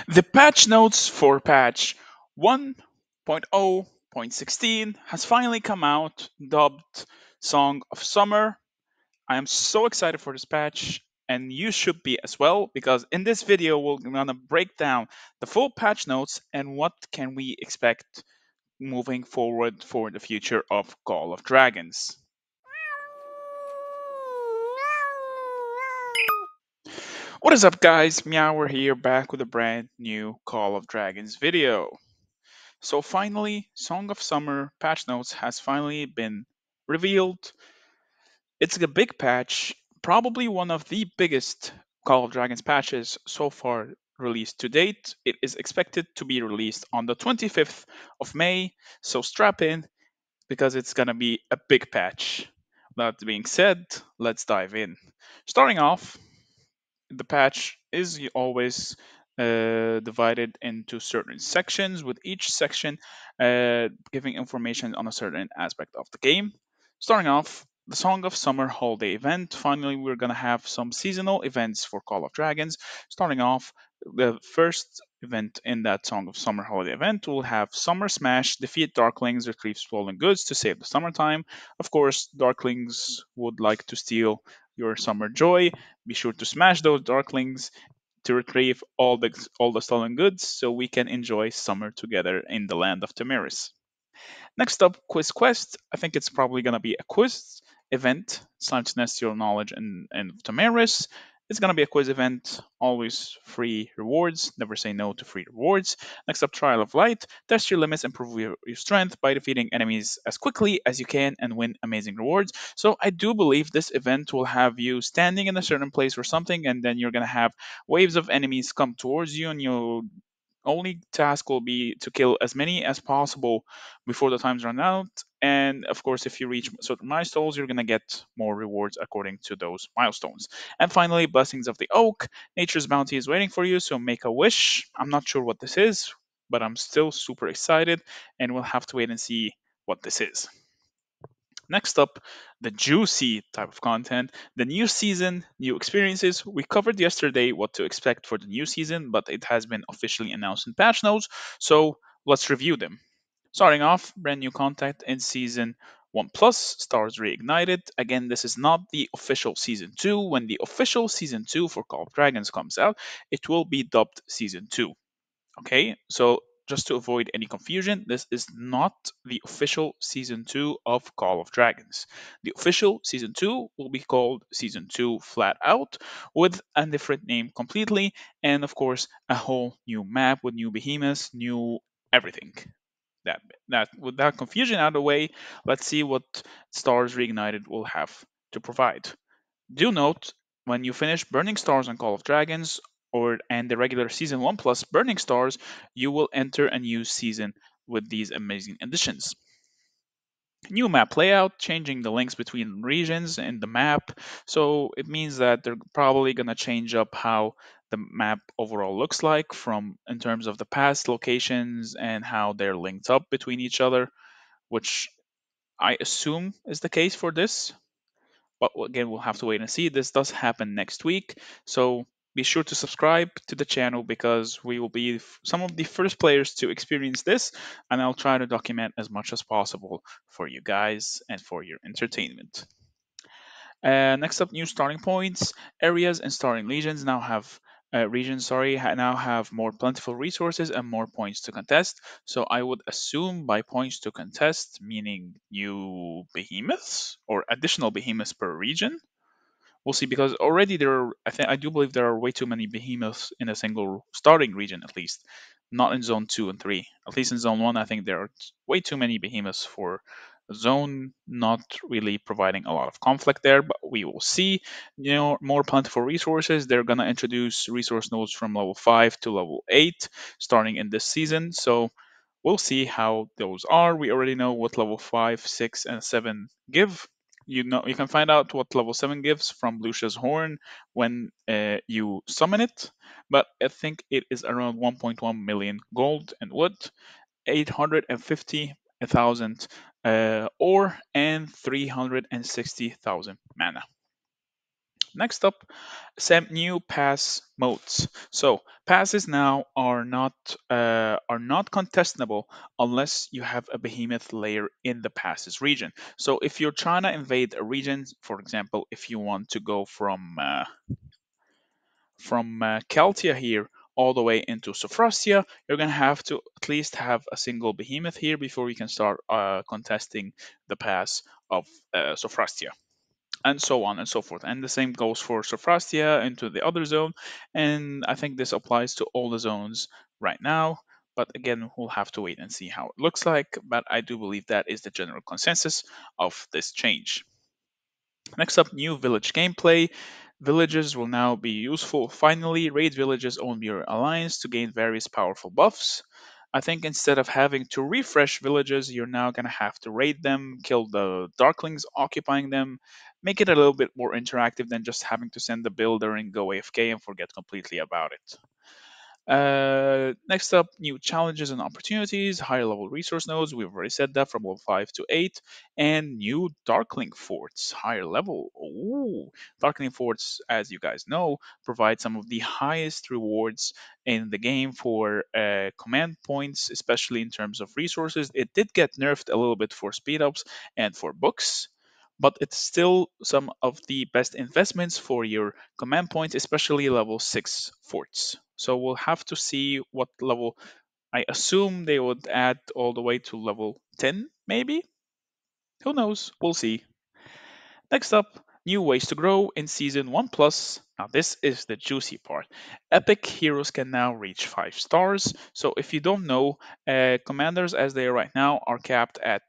The patch notes for patch 1.0.16 has finally come out, dubbed Song of Summer. I am so excited for this patch, and you should be as well, because in this video we're gonna break down the full patch notes and what can we expect moving forward for the future of Call of Dragons. What is up, guys? Meower here, back with a brand new Call of Dragons video. So finally, Song of Summer patch notes has finally been revealed. It's a big patch, probably one of the biggest Call of Dragons patches so far released to date. It is expected to be released on the 25th of May, so strap in because it's gonna be a big patch. That being said, let's dive in. Starting off, the patch is always divided into certain sections, with each section giving information on a certain aspect of the game. Starting off, the Song of Summer holiday event. Finally, we're going to have some seasonal events for Call of Dragons. Starting off, the first event in that Song of Summer holiday event will have Summer Smash, defeat Darklings, retrieve stolen goods to save the summertime. Of course, Darklings would like to steal your summer joy. Be sure to smash those Darklings to retrieve all the stolen goods so we can enjoy summer together in the land of Tamiris. Next up, Quiz Quest. I think it's probably going to be a quiz event. It's time to test your knowledge in Tamaris. It's going to be a quiz event, always free rewards. Never say no to free rewards. Next up, Trial of Light. Test your limits, improve your strength by defeating enemies as quickly as you can and win amazing rewards. So I do believe this event will have you standing in a certain place or something, and then you're going to have waves of enemies come towards you, and you'll only task will be to kill as many as possible before the times run out. And of course, if you reach certain milestones, you're going to get more rewards according to those milestones. And finally, Blessings of the Oak. Nature's bounty is waiting for you, so make a wish. I'm not sure what this is, but I'm still super excited, and we'll have to wait and see what this is. Next up, the juicy type of content, the new season, new experiences. We covered yesterday what to expect for the new season, but it has been officially announced in patch notes, so let's review them. Starting off, brand new content in season 1 plus, Stars Reignited. Again, this is not the official season 2. When the official season 2 for Call of Dragons comes out, it will be dubbed season 2. Okay, so just to avoid any confusion, this is not the official season 2 of Call of Dragons. The official season 2 will be called season 2 flat out, with a different name completely, and of course, a whole new map with new behemoths, new everything. That with that confusion out of the way, let's see what Stars Reignited will have to provide. Do note, when you finish Burning Stars on Call of Dragons and the regular Season 1 plus Burning Stars, you will enter a new season with these amazing additions. New map layout, changing the links between regions in the map. So it means that they're probably going to change up how the map overall looks like from in terms of the past locations and how they're linked up between each other, which I assume is the case for this. But again, we'll have to wait and see. This does happen next week, so be sure to subscribe to the channel because we will be some of the first players to experience this, and I'll try to document as much as possible for you guys and for your entertainment. Next up, new starting points. Areas and starting legions now have regions, sorry, now have more plentiful resources and more points to contest. So I would assume by points to contest, meaning new behemoths or additional behemoths per region. We'll see, because already I do believe there are way too many behemoths in a single starting region, at least not in zone 2 and 3. At least in zone 1, I think there are way too many behemoths for a zone, not really providing a lot of conflict there, but we will see. More plentiful resources. They're going to introduce resource nodes from level 5 to level 8 starting in this season, so we'll see how those are. We already know what level 5, 6, and 7 give. You can find out what level 7 gives from Lucia's horn when you summon it, but I think it is around 1.1 million gold and wood, 850,000 ore, and 360,000 mana. Next up, some new pass modes. So passes now are not contestable unless you have a behemoth layer in the passes region. So if you're trying to invade a region, for example, if you want to go from Celtia here all the way into Sophrostia, you're gonna have to at least have a single behemoth here before you can start contesting the pass of Sophrostia, and so on and so forth. And the same goes for Sophrostia into the other zone. And I think this applies to all the zones right now. But again, we'll have to wait and see how it looks like. But I do believe that is the general consensus of this change. Next up, new village gameplay. Villages will now be useful. Finally, raid villages own your alliance to gain various powerful buffs. I think instead of having to refresh villages, you're now going to have to raid them, kill the darklings occupying them, make it a little bit more interactive than just having to send the builder and go AFK and forget completely about it. Next up, new challenges and opportunities, higher level resource nodes. We've already said that from level 5 to 8. And new Darkling Forts, higher level. Ooh, Darkling Forts, as you guys know, provide some of the highest rewards in the game for command points, especially in terms of resources. It did get nerfed a little bit for speed ups and for books, but it's still some of the best investments for your command points, especially level 6 forts. So we'll have to see what level. I assume they would add all the way to level 10, maybe? Who knows? We'll see. Next up, new ways to grow in Season 1 Plus. Now, this is the juicy part. Epic heroes can now reach 5 stars. So, if you don't know, commanders as they are right now are capped at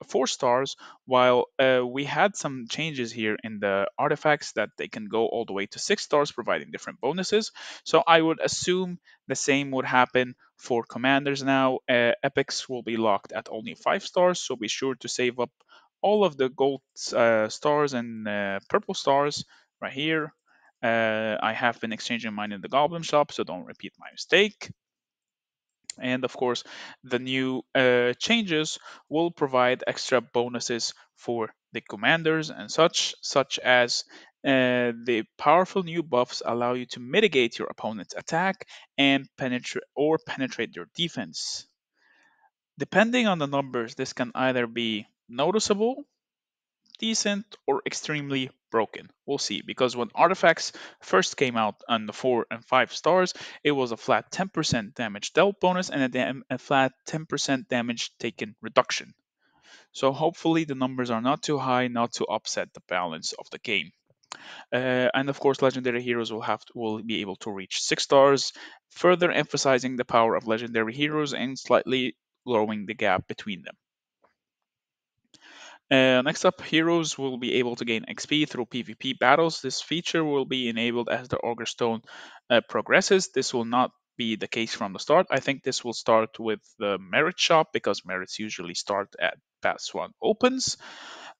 4 stars, while we had some changes here in the artifacts that they can go all the way to 6 stars, providing different bonuses. So, I would assume the same would happen for commanders now. Epics will be locked at only 5 stars, so be sure to save up all of the gold stars and purple stars right here. I have been exchanging mine in the goblin shop, so don't repeat my mistake. And of course, the new changes will provide extra bonuses for the commanders and such as the powerful new buffs allow you to mitigate your opponent's attack and penetrate your defense. Depending on the numbers, this can either be noticeable, decent, or extremely broken. We'll see, because when artifacts first came out on the 4 and 5 stars, it was a flat 10% damage dealt bonus and a flat 10% damage taken reduction. So hopefully the numbers are not too high, not to upset the balance of the game. And of course, legendary heroes will be able to reach 6 stars, further emphasizing the power of legendary heroes and slightly lowering the gap between them. Next up, heroes will be able to gain XP through PvP battles. This feature will be enabled as the Augur Stone progresses. This will not be the case from the start. I think this will start with the merit shop because merits usually start at Pass 1 opens.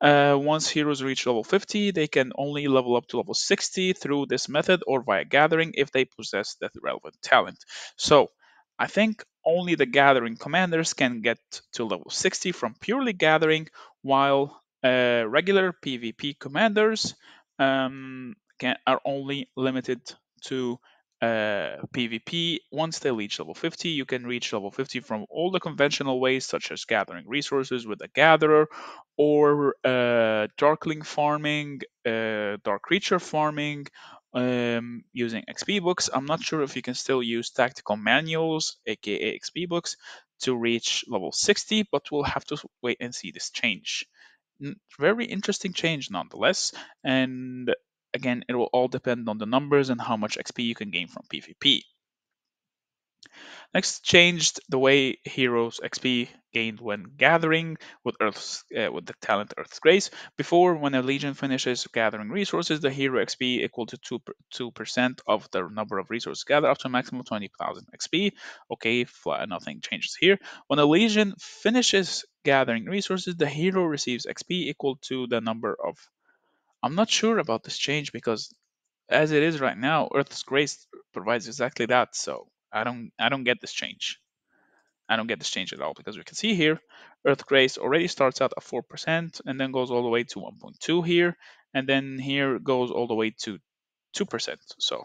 Once heroes reach level 50, they can only level up to level 60 through this method or via gathering if they possess the relevant talent. So, I think only the gathering commanders can get to level 60 from purely gathering, while regular PvP commanders are only limited to PvP. Once they reach level 50, you can reach level 50 from all the conventional ways, such as gathering resources with a gatherer, or darkling farming, dark creature farming, using XP books. I'm not sure if you can still use tactical manuals, aka XP books, to reach level 60, but we'll have to wait and see this change. Very interesting change nonetheless, and again, it will all depend on the numbers and how much XP you can gain from PvP. Next, changed the way heroes XP gained when gathering with the talent Earth's Grace. Before, when a legion finishes gathering resources, the hero XP equal to 2% of the number of resources gathered up to a maximum of 20,000 XP. Okay, nothing changes here. When a legion finishes gathering resources, the hero receives XP equal to the number of. I'm not sure about this change because as it is right now, Earth's Grace provides exactly that. So I don't get this change. I don't get this change at all because we can see here, Earth Grace already starts out at 4% and then goes all the way to 1.2 here, and then here goes all the way to 2%. So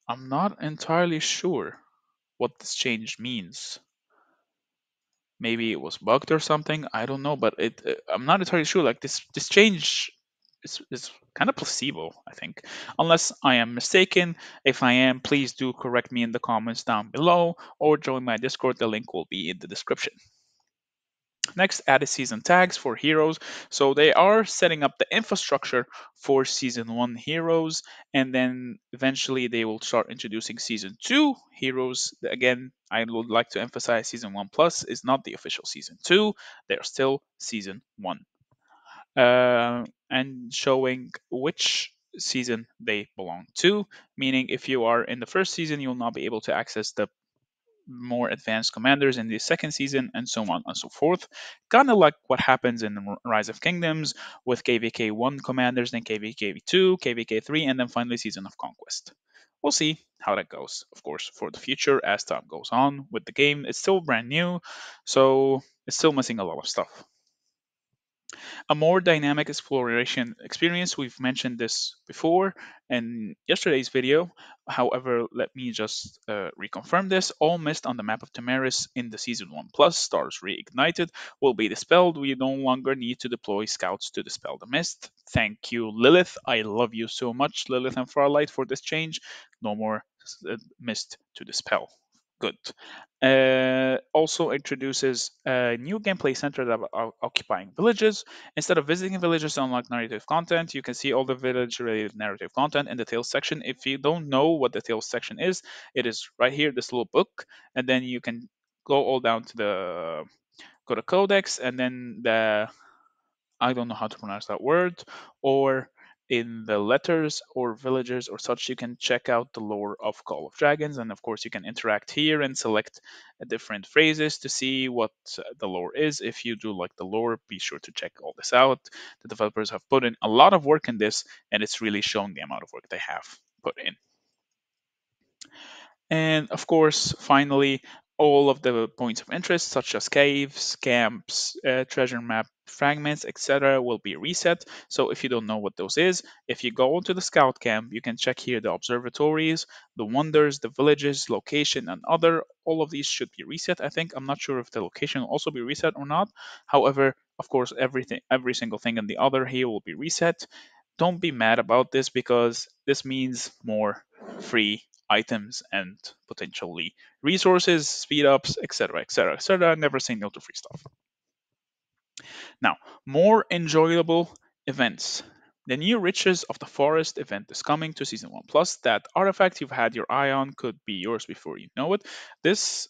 I'm not entirely sure what this change means. Maybe it was bugged or something. I don't know, but I'm not entirely sure. Like this change is kind of placebo, I think, unless I am mistaken. If I am, please do correct me in the comments down below or join my Discord. The link will be in the description. Next, added season tags for heroes. So they are setting up the infrastructure for season 1 heroes, and then eventually they will start introducing season 2 heroes. Again, I would like to emphasize season 1 plus is not the official season 2, they're still season 1. And showing which season they belong to, meaning if you are in the first season, you'll not be able to access the more advanced commanders in the second season, and so on and so forth. Kind of like what happens in Rise of Kingdoms with KVK 1 commanders, then KVK 2, KVK 3, and then finally Season of Conquest. We'll see how that goes, of course, for the future as time goes on with the game. It's still brand new, so it's still missing a lot of stuff. A more dynamic exploration experience. We've mentioned this before in yesterday's video. However, let me just reconfirm this. All mist on the map of Tamaris in the Season 1 Plus Stars Reignited will be dispelled. We no longer need to deploy scouts to dispel the mist. Thank you, Lilith. I love you so much, Lilith and Farlight, for this change. No more mist to dispel. Good. Also introduces a new gameplay centered about occupying villages. Instead of visiting villages to unlock narrative content, you can see all the village-related narrative content in the Tales section. If you don't know what the Tales section is, it is right here, this little book, and then you can go all down to the go to Codex, and then the I don't know how to pronounce that word, or in the letters or villages or such, you can check out the lore of Call of Dragons. And of course, you can interact here and select different phrases to see what the lore is. If you do like the lore, be sure to check all this out. The developers have put in a lot of work in this, and it's really showing the amount of work they have put in. And of course, finally, all of the points of interest, such as caves, camps, treasure map fragments, etc., will be reset. So if you don't know what those is, if you go into the scout camp, you can check here the observatories, the wonders, the villages, location, and other. All of these should be reset. I think I'm not sure if the location will also be reset or not. However, of course, every single thing in the other here will be reset. Don't be mad about this because this means more free items and potentially resources, speed ups, etc., etc., etc. Never say no to free stuff. Now, more enjoyable events. The new Riches of the Forest event is coming to Season 1 Plus. That artifact you've had your eye on could be yours before you know it. This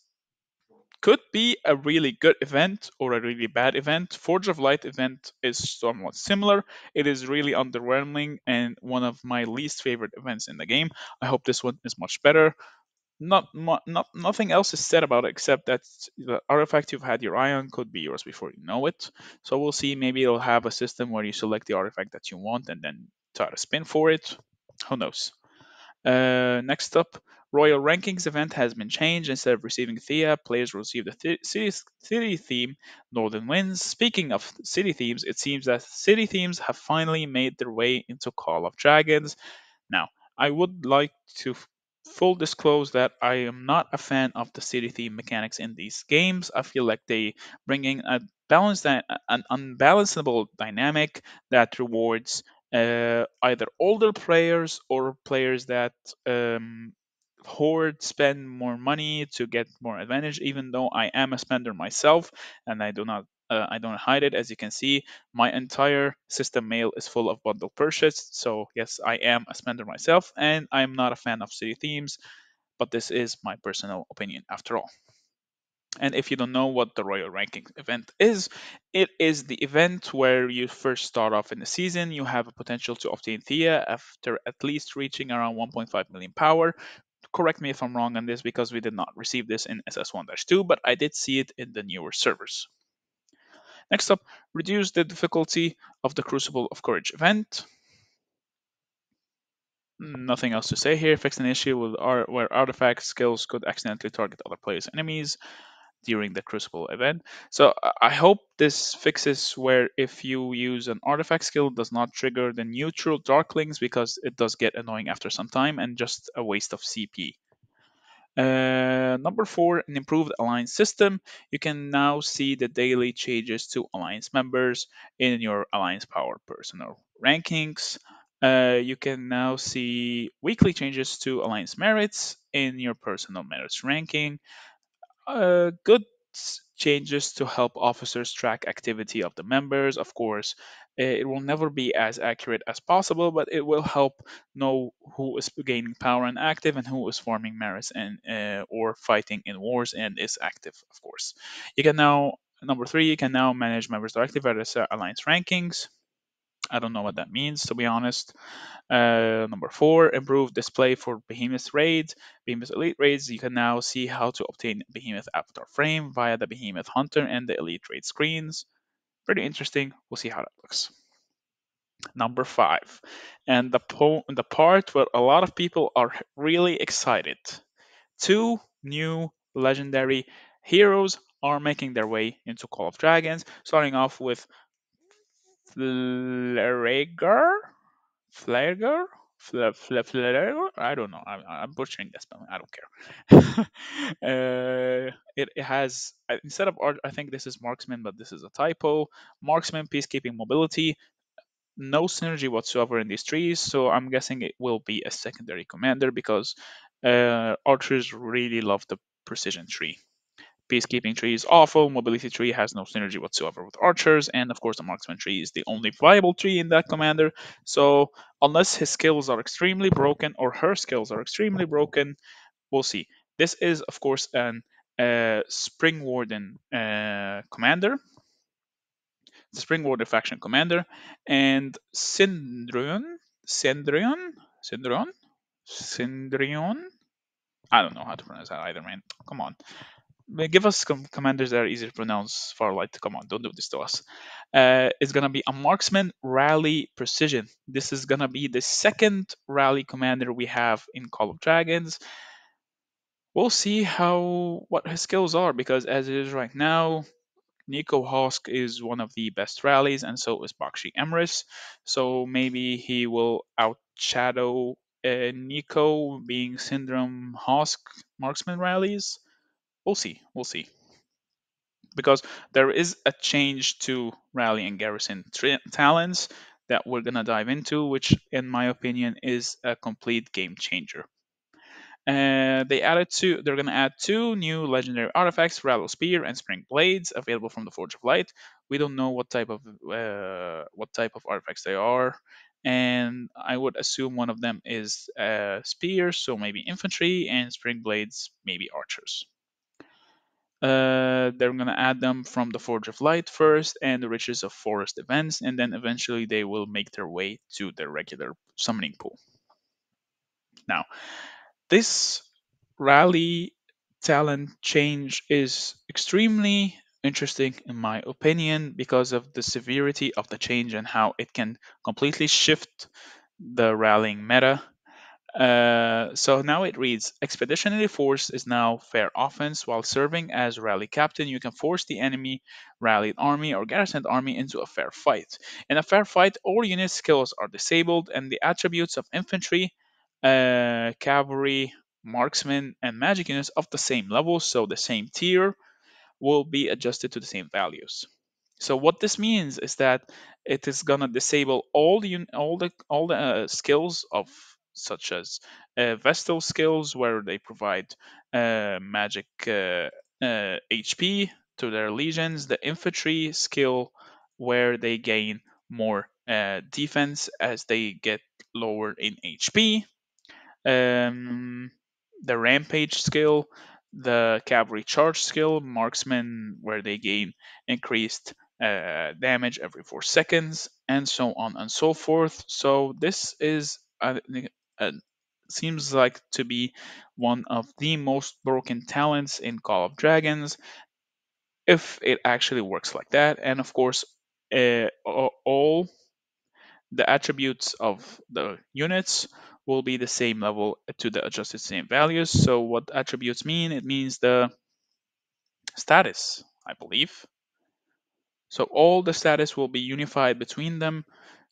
could be a really good event or a really bad event. Forge of Light event is somewhat similar. It is really underwhelming and one of my least favorite events in the game. I hope this one is much better. Nothing else is said about it except that the artifact you've had your eye on could be yours before you know it. So we'll see. Maybe it'll have a system where you select the artifact that you want and then try to spin for it. Who knows? Next up, Royal Rankings event has been changed. Instead of receiving Thea, players will receive the city theme, Northern Winds. Speaking of city themes, it seems that city themes have finally made their way into Call of Dragons. Now, I would like to full disclose that I am not a fan of the city theme mechanics in these games. I feel like they bring in a an unbalanceable dynamic that rewards either older players or players that hoard, spend more money to get more advantage. Even though I am a spender myself, and I don't hide it. As you can see, my entire system mail is full of bundle purchase. So yes, I am a spender myself, and I am not a fan of city themes. But this is my personal opinion after all. And if you don't know what the Royal Ranking event is, it is the event where you first start off in the season. You have a potential to obtain Thea after at least reaching around 1.5 million power. Correct me if I'm wrong on this because we did not receive this in SS1-2, but I did see it in the newer servers. Next up, reduce the difficulty of the Crucible of Courage event. Nothing else to say here. Fix an issue where artifact skills could accidentally target other players' enemies. during the Crucible event. So I hope this fixes where if you use an artifact skill, it does not trigger the neutral Darklings, because it does get annoying after some time and just a waste of CP. Number four, an improved alliance system. You can now see the daily changes to alliance members in your alliance power personal rankings. You can now see weekly changes to alliance merits in your personal merits ranking. Good changes to help officers track activity of the members. Of course, it will never be as accurate as possible, but it will help know who is gaining power and active, and who is forming merits and or fighting in wars and is active. Of course, you can now number three. You can now manage members directly via the alliance rankings. I don't know what that means, to be honest. Number four, improved display for Behemoth raids. Behemoth Elite raids, you can now see how to obtain Behemoth avatar frame via the Behemoth Hunter and the Elite raid screens. Pretty interesting. We'll see how that looks. Number five, and the part where a lot of people are really excited. Two new legendary heroes are making their way into Call of Dragons, starting off with Flaregar. Flaregar? Flaregar? I don't know. I'm butchering that spelling. I don't care. It has instead of art, I think this is marksman, but this is a typo. Marksman, peacekeeping, mobility. No synergy whatsoever in these trees, so I'm guessing it will be a secondary commander, because archers really love the precision tree. Peacekeeping tree is awful. Mobility tree has no synergy whatsoever with archers, and of course, the marksman tree is the only viable tree in that commander. So, unless his skills are extremely broken or her skills are extremely broken, we'll see. This is, of course, an Spring Warden commander, the Spring Warden faction commander, and Cendrion, Cendrion, Cendrion. I don't know how to pronounce that either, man. Come on. Give us commanders that are easy to pronounce. Farlight, come on, don't do this to us. It's gonna be a marksman rally precision. This is gonna be the second rally commander we have in Call of Dragons. We'll see how what his skills are, because as it is right now, Nico Hosk is one of the best rallies, and so is Bakshi Emrys. So maybe he will outshadow Nico being Syndrome Hosk marksman rallies. We'll see. We'll see, because there is a change to rally and garrison talents that we're going to dive into, which in my opinion is a complete game changer. They're going to add two new legendary artifacts, Rattle Spear and Spring Blades, available from the Forge of Light. We don't know what type of artifacts they are, and I would assume one of them is spears, so maybe infantry, and Spring Blades maybe archers. They're going to add them from the Forge of Light first and the Riches of Forest events, and then eventually they will make their way to their regular summoning pool. Now, this rally talent change is extremely interesting in my opinion, because of the severity of the change and how it can completely shift the rallying meta. So now it reads: Expeditionary Force is now fair offense. While serving as rally captain, you can force the enemy rallied army or garrisoned army into a fair fight. In a fair fight, all unit skills are disabled, and the attributes of infantry, cavalry, marksmen, and magic units of the same level, so the same tier, will be adjusted to the same values. So what this means is that it is gonna disable all the skills of such as Vestal skills, where they provide magic HP to their legions, the infantry skill where they gain more defense as they get lower in HP, um, the rampage skill, the cavalry charge skill, marksman where they gain increased damage every 4 seconds, and so on and so forth. So this is seems like to be one of the most broken talents in Call of Dragons, if it actually works like that. And of course, all the attributes of the units will be the same level to the adjusted same values. So what attributes mean? It means the status, I believe. So all the status will be unified between them.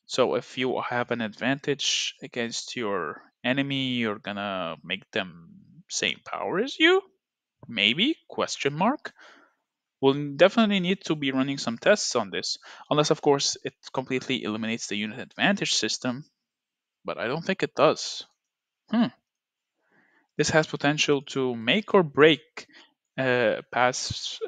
So if you have an advantage against your enemy, you're gonna make them same power as you? Maybe? Question mark. We'll definitely need to be running some tests on this, unless of course it completely eliminates the unit advantage system, but I don't think it does. Hmm. This has potential to make or break pass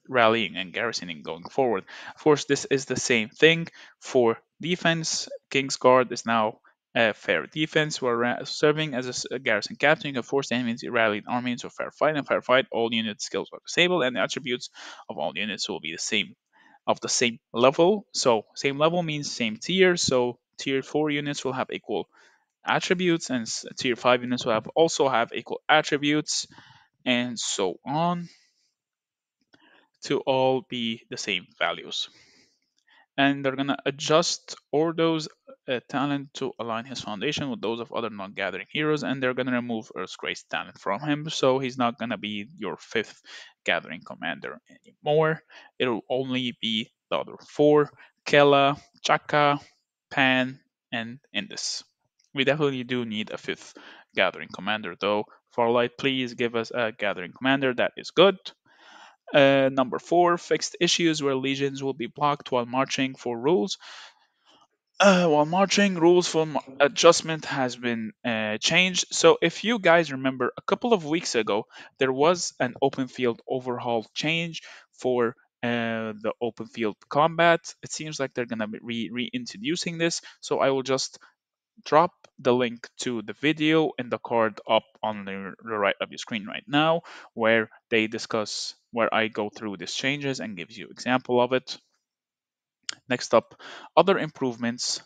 rallying and garrisoning going forward. Of course, this is the same thing for defense. Kingsguard is now a fair defense, where serving as a garrison captain, you can force the enemy's rallied army into a fair fight. And fair fight, all unit skills are disabled, and the attributes of all units will be the same, of the same level. So, same level means same tier. So, tier 4 units will have equal attributes, and tier 5 units will also have equal attributes, and so on, to all be the same values. And they're going to adjust Ordo's talent to align his foundation with those of other non-gathering heroes, and they're going to remove Earth's talent from him, so he's not going to be your fifth gathering commander anymore. It'll only be the other four: Kela, Chaka, Pan, and Indus. We definitely do need a fifth gathering commander, though. Farlight, please give us a gathering commander. That is good. Number four, fixed issues where legions will be blocked while marching for rules. While marching, rules for adjustment has been changed. So, if you guys remember, a couple of weeks ago, there was an open field overhaul change for the open field combat. It seems like they're gonna be reintroducing this. So, I will just drop the link to the video in the card up on the right of your screen right now, where they discuss, where I go through these changes and gives you example of it. Next up, other improvements.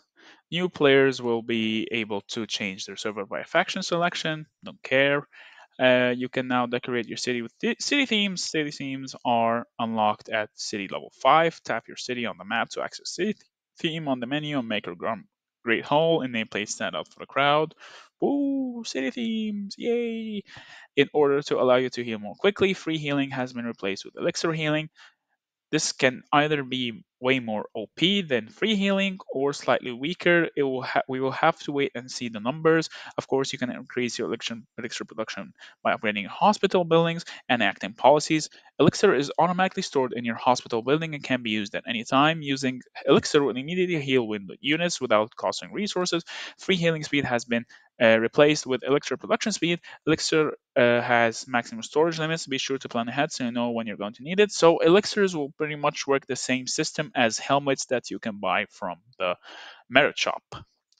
New players will be able to change their server by faction selection. Don't care. You can now decorate your city with city themes. City themes are unlocked at city level 5. Tap your city on the map to access city theme on the menu and make a great hall and nameplate stand out for the crowd. Woo! City themes! Yay! In order to allow you to heal more quickly, free healing has been replaced with elixir healing. This can either be way more OP than free healing or slightly weaker. We will have to wait and see the numbers. Of course, you can increase your elixir production by upgrading your hospital buildings and acting policies. Elixir is automatically stored in your hospital building and can be used at any time. Using elixir will immediately heal units without costing resources. Free healing speed has been replaced with elixir production speed. Elixir has maximum storage limits. Be sure to plan ahead so you know when you're going to need it. So elixirs will pretty much work the same system as helmets that you can buy from the merit shop.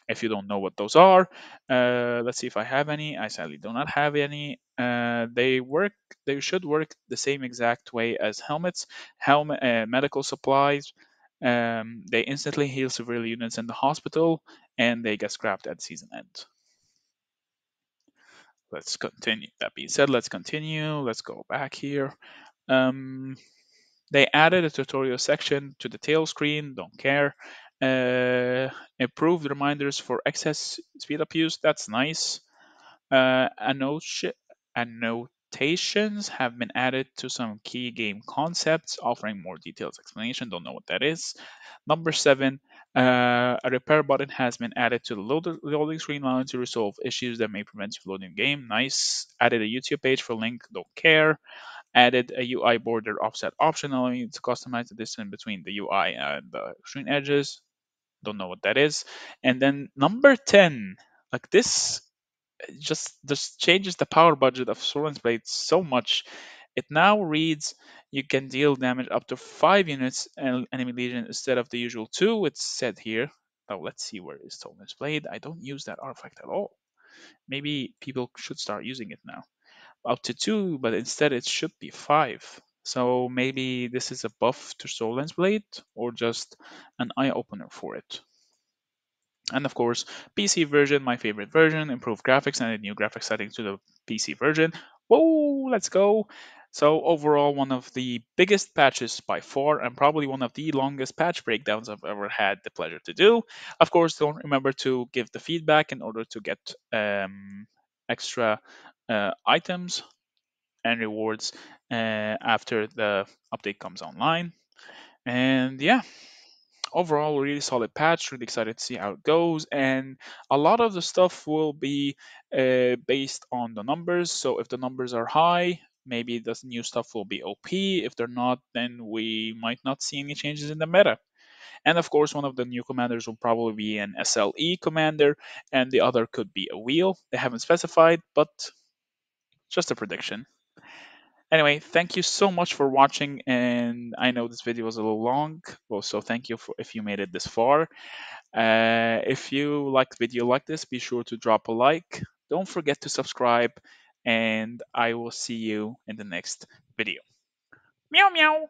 If you don't know what those are, let's see if I have any. I sadly do not have any. They work. They should work the same exact way as helmets. Medical supplies. They instantly heal civilian units in the hospital, and they get scrapped at season end. Let's continue. That being said, let's continue. Let's go back here. Um, they added a tutorial section to the tail screen. Don't care. Improved reminders for excess speed up use. That's nice. Annotations have been added to some key game concepts, offering more detailed explanation. Don't know what that is. Number seven, a repair button has been added to the loading screen, allowing to resolve issues that may prevent you from loading the game. Nice. Added a YouTube page for link. Don't care. Added a UI border offset option, allowing you to customize the distance between the UI and the screen edges. Don't know what that is. And then number 10, like this just changes the power budget of Soren's Blade so much. It now reads you can deal damage up to 5 units and enemy legion instead of the usual 2. It's said here. Now let's see where is Soren's Blade. I don't use that artifact at all. Maybe people should start using it now. Up to 2, but instead it should be 5. So maybe this is a buff to Solen's Blade or just an eye opener for it. And of course, PC version, my favorite version, improved graphics and a new graphics setting to the PC version. Whoa, let's go. So overall, one of the biggest patches by far, and probably one of the longest patch breakdowns I've ever had the pleasure to do. Of course, don't remember to give the feedback in order to get extra items and rewards after the update comes online. And yeah, overall, really solid patch. Really excited to see how it goes. And a lot of the stuff will be based on the numbers. So if the numbers are high, maybe the new stuff will be OP. If they're not, then we might not see any changes in the meta. And of course, one of the new commanders will probably be an SLE commander, and the other could be a wheel. They haven't specified, but just a prediction. Anyway, thank you so much for watching, and I know this video was a little long, well, so thank you for if you made it this far. If you like the video like this, be sure to drop a like. Don't forget to subscribe, and I will see you in the next video. Meow meow.